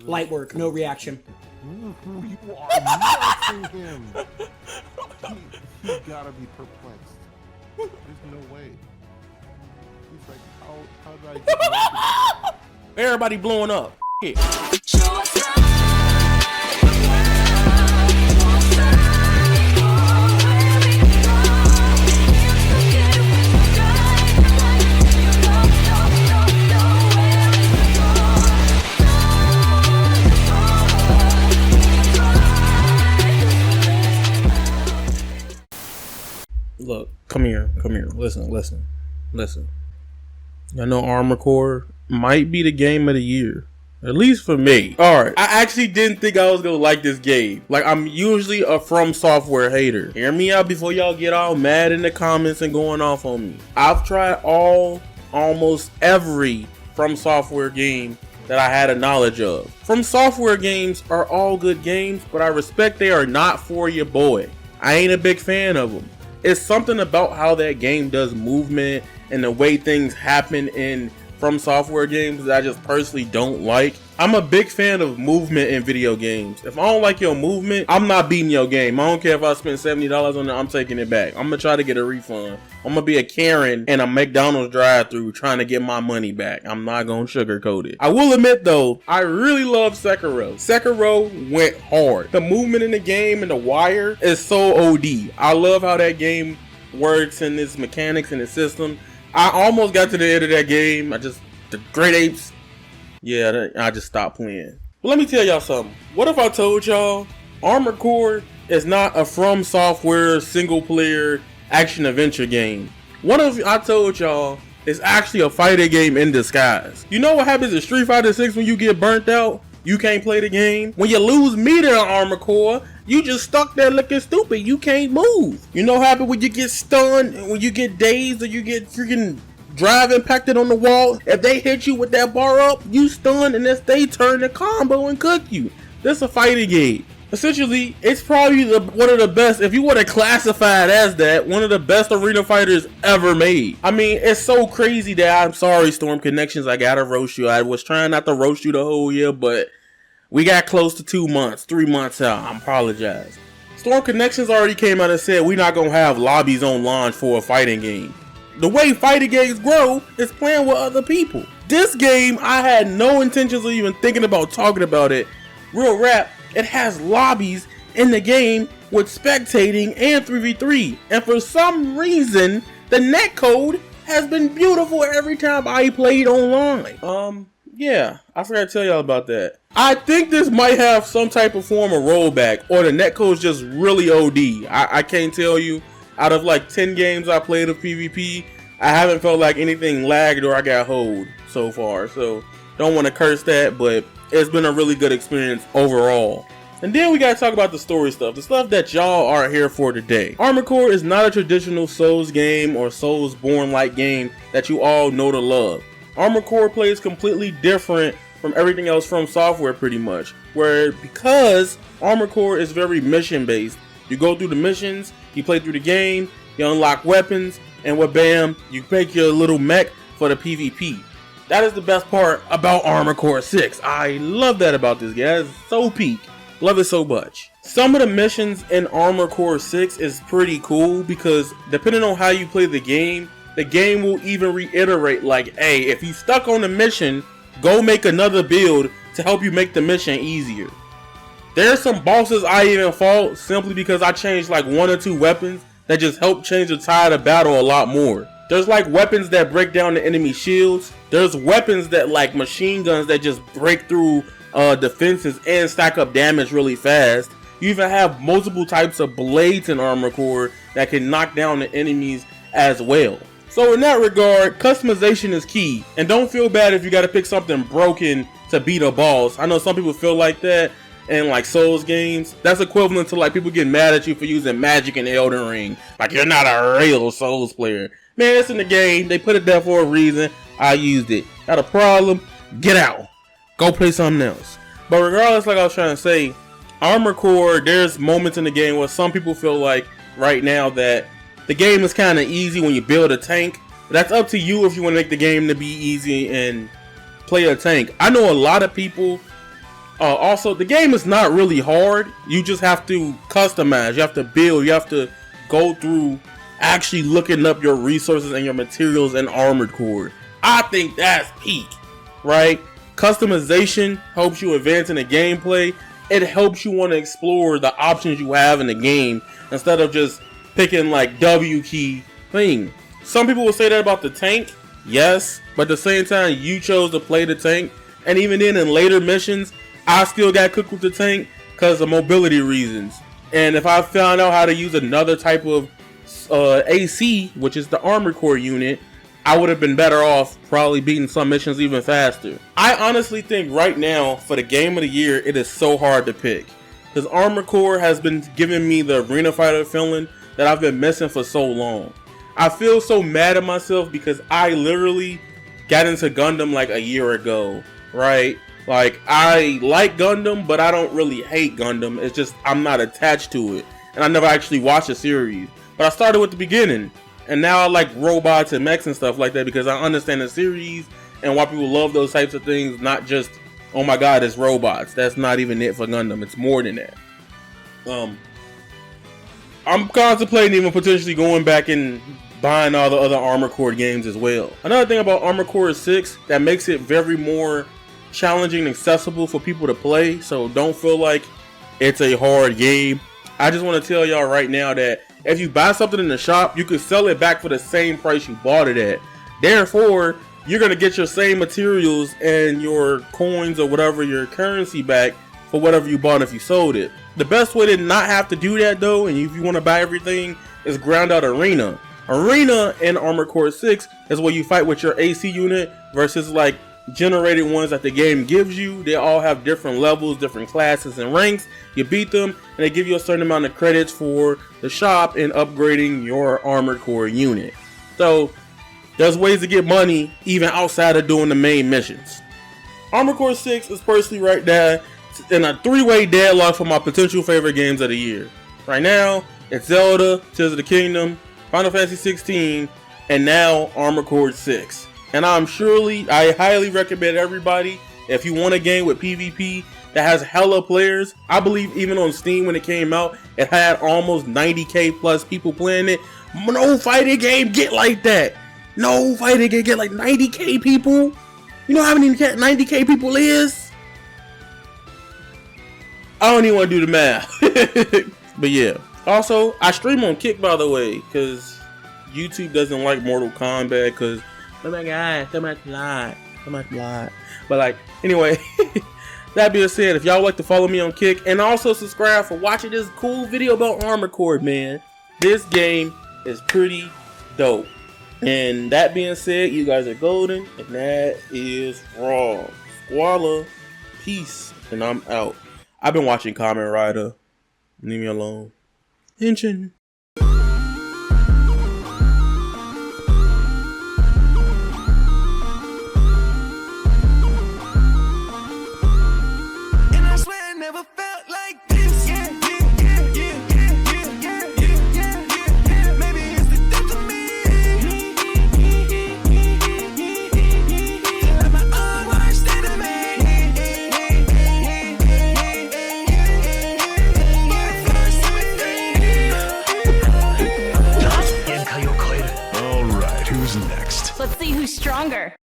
Light work, no reaction. You are messing him. He gotta be perplexed. There's no way. He's like, how did I get Everybody blowing up. Yeah. Look, come here, listen. I know Armored Core might be the game of the year. At least for me. Alright, I actually didn't think I was gonna like this game. Like, I'm usually a FromSoftware hater. Hear me out before y'all get all mad in the comments and going off on me. I've tried almost every FromSoftware game that I had a knowledge of. FromSoftware games are all good games, but I respect they are not for your boy. I ain't a big fan of them. It's something about how that game does movement and the way things happen in FromSoftware games that I just personally don't like. I'm a big fan of movement in video games. If I don't like your movement, I'm not beating your game. I don't care if I spend $70 on it, I'm taking it back. I'm gonna try to get a refund. I'm gonna be a Karen in a McDonald's drive-thru trying to get my money back. I'm not gonna sugarcoat it. I will admit though, I really love Sekiro. Sekiro went hard. The movement in the game and the wire is so OD. I love how that game works and its mechanics and its system. I almost got to the end of that game. The Great Apes. Yeah, I just stopped playing. But let me tell y'all something. What if I told y'all Armored Core is not a FromSoftware single player action adventure game? What if I told y'all it's actually a fighting game in disguise? You know what happens in Street Fighter 6 when you get burnt out? You can't play the game. When you lose meter on Armored Core, you just stuck there looking stupid. You can't move. You know what happens when you get stunned, when you get dazed, or you get freaking drive impacted on the wall? If they hit you with that bar up, you stunned, and then they turn the combo and cook you. This is a fighting game. Essentially, it's probably one of the best, if you want to classify it as that, one of the best arena fighters ever made. I mean, it's so crazy that I'm sorry, Storm Connections, I gotta roast you. I was trying not to roast you the whole year, but we got close to 2 months, 3 months out. I apologize. Storm Connections already came out and said we're not gonna have lobbies on launch for a fighting game. The way fighting games grow is playing with other people. This game, I had no intentions of even thinking about talking about it. Real rap, it has lobbies in the game with spectating and 3v3. And for some reason, the netcode has been beautiful every time I played online. Yeah, I forgot to tell y'all about that. I think this might have some type of form of rollback, or the netcode's just really OD. I can't tell you. Out of like 10 games I played of PvP, I haven't felt like anything lagged or I got hold so far. So, don't want to curse that, but it's been a really good experience overall. And then we gotta talk about the story stuff, the stuff that y'all are here for today. Armored Core is not a traditional Souls game or Soulsborne-like game that you all know to love. Armored Core plays completely different from everything else from software pretty much, because Armored Core is very mission based. You go through the missions, you play through the game, you unlock weapons, and bam, you make your little mech for the PvP. That is the best part about Armored Core 6. I love that about this game. That is so peak. Love it so much. Some of the missions in Armored Core 6 is pretty cool because depending on how you play the game will even reiterate like, hey, if you stuck on the mission, go make another build to help you make the mission easier. There's some bosses I even fought simply because I changed like 1 or 2 weapons that just help change the tide of battle a lot more. There's like weapons that break down the enemy shields. There's weapons that like machine guns that just break through defenses and stack up damage really fast. You even have multiple types of blades in Armored Core that can knock down the enemies as well. So in that regard, customization is key. And don't feel bad if you gotta pick something broken to beat a boss. I know some people feel like that in like Souls games. That's equivalent to like people getting mad at you for using magic in Elden Ring. Like you're not a real Souls player. Man, it's in the game. They put it there for a reason. I used it. Got a problem? Get out. Go play something else. But regardless, like I was trying to say, Armored Core, there's moments in the game where some people feel like right now that the game is kind of easy when you build a tank. But that's up to you if you want to make the game to be easy and play a tank. I know a lot of people Also, the game is not really hard. You just have to customize. You have to build. You have to go through actually looking up your resources and your materials in Armored Core. I think that's peak, right? Customization helps you advance in the gameplay. It helps you want to explore the options you have in the game instead of just picking like W key thing. Some people will say that about the tank, yes, but at the same time, you chose to play the tank, and even then, in later missions, I still got cooked with the tank because of mobility reasons. And if I found out how to use another type of AC, which is the Armored Core unit, I would have been better off probably beating some missions even faster. I honestly think right now, for the game of the year, it is so hard to pick. Because Armored Core has been giving me the arena fighter feeling that I've been missing for so long. I feel so mad at myself because I literally got into Gundam like a year ago, right? Like, I like Gundam, but I don't really hate Gundam. It's just I'm not attached to it. And I never actually watched a series. But I started with the beginning. And now I like robots and mechs and stuff like that because I understand the series and why people love those types of things. Not just, oh my god, it's robots. That's not even it for Gundam. It's more than that. I'm contemplating even potentially going back and buying all the other Armored Core games as well. Another thing about Armored Core 6 that makes it very more challenging and accessible for people to play, so don't feel like it's a hard game. I just want to tell y'all right now that if you buy something in the shop, you can sell it back for the same price you bought it at. Therefore, you're going to get your same materials and your coins or whatever, your currency back for whatever you bought if you sold it. The best way to not have to do that though, and if you want to buy everything, is ground out Arena. Arena in Armored Core 6 is where you fight with your AC unit versus like generated ones that the game gives you. They all have different levels, different classes and ranks. You beat them and they give you a certain amount of credits for the shop and upgrading your Armored Core unit. So there's ways to get money even outside of doing the main missions. Armored Core 6 is personally right there in a 3-way deadlock for my potential favorite games of the year. Right now, it's Zelda, Tears of the Kingdom, Final Fantasy 16, and now Armored Core 6. And I highly recommend everybody, if you want a game with PvP that has hella players, I believe even on Steam when it came out, it had almost 90k plus people playing it. No fighting game get like that. No fighting game get like 90k people. You know how many 90k people is? I don't even want to do the math. But yeah. Also, I stream on Kick, by the way, because YouTube doesn't like Mortal Kombat, because, oh my god, so much blood. But like, anyway, that being said, if y'all would like to follow me on Kick, and also subscribe for watching this cool video about Armored Core, man. This game is pretty dope. And that being said, you guys are golden, and that is raw. Squalor, peace, and I'm out. I've been watching Kamen Rider. Leave me alone. Henshin.